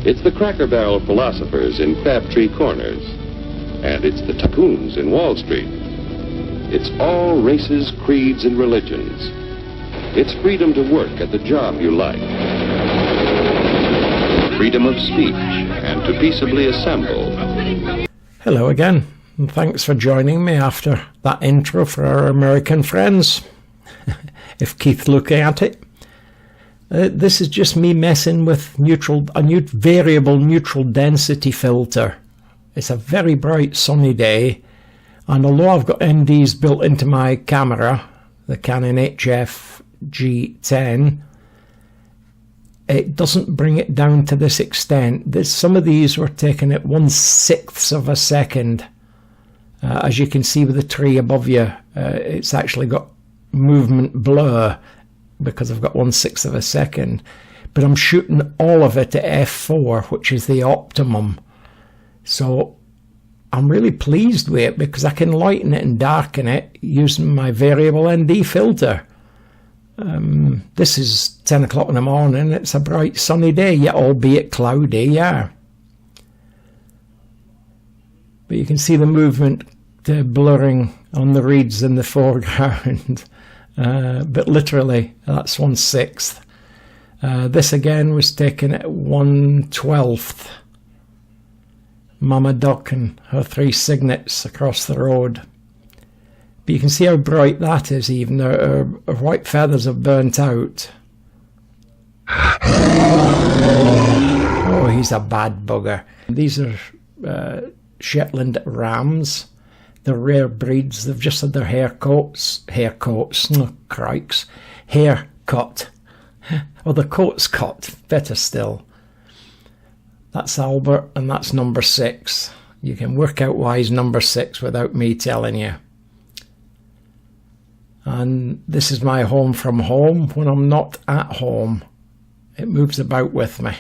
It's the Cracker Barrel philosophers in Fab Tree Corners. And it's the tycoons in Wall Street. It's all races, creeds, and religions. It's freedom to work at the job you like. Freedom of speech and to peaceably assemble. Hello again, and thanks for joining me after that intro for our American friends. If Keith's looking at it. This is just me messing with a new variable neutral density filter. It's a very bright sunny day, and although I've got NDs built into my camera, the Canon HF G10, it doesn't bring it down to this extent. Some of these were taken at 1/6 of a second. As you can see with the tree above you, it's actually got movement blur because I've got 1/6 of a second. But I'm shooting all of it at f4, which is the optimum. So I'm really pleased with it because I can lighten it and darken it using my variable ND filter. This is 10 o'clock in the morning. It's a bright sunny day, yeah, albeit cloudy, yeah. But you can see the movement blurring on the reeds in the foreground. But literally, that's 1/6. This again was taken at 1/12. Mama Duck and her 3 cygnets across the road. But you can see how bright that is, even her white feathers have burnt out. Oh, he's a bad bugger. These are Shetland rams. They're rare breeds. They've just had their hair cut. Or the coat's cut, better still. That's Albert, and that's number 6. You can work out why he's number 6 without me telling you. And this is my home from home when I'm not at home. It moves about with me.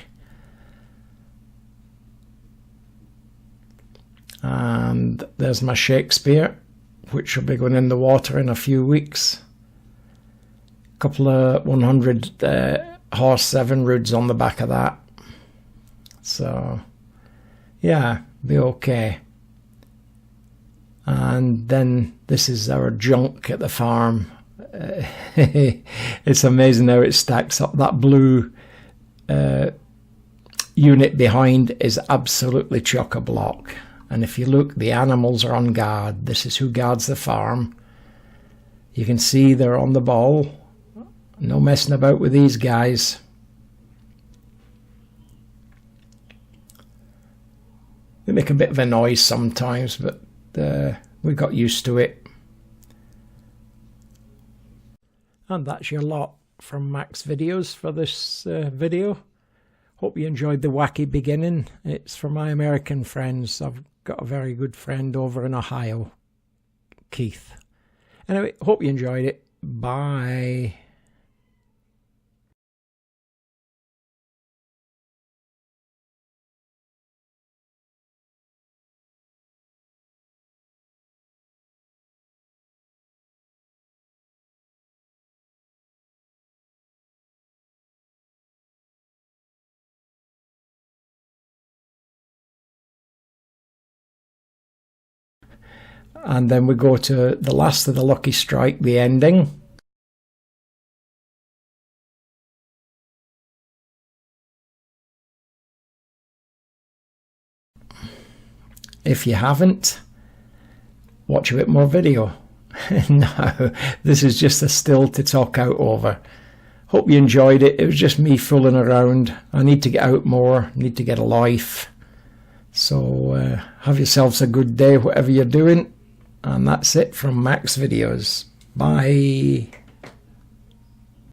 And there's my Shakespeare, which will be going in the water in a few weeks. A couple of 100 horse 7 roods on the back of that. So, yeah, be okay. And then this is our junk at the farm. It's amazing how it stacks up. That blue unit behind is absolutely chock-a-block. And if you look, the animals are on guard. This is who guards the farm. You can see they're on the ball. No messing about with these guys. They make a bit of a noise sometimes, but we got used to it. And that's your lot from Max Videos for this video. Hope you enjoyed the wacky beginning. It's for my American friends. I've got a very good friend over in Ohio, Keith. Anyway, hope you enjoyed it. Bye. And then we go to the last of the Lucky Strike, the ending. If you haven't, watch a bit more video. No, this is just a still to talk out over. Hope you enjoyed it. It was just me fooling around. I need to get out more, need to get a life. So have yourselves a good day, whatever you're doing. And that's it from Max Videos. Bye.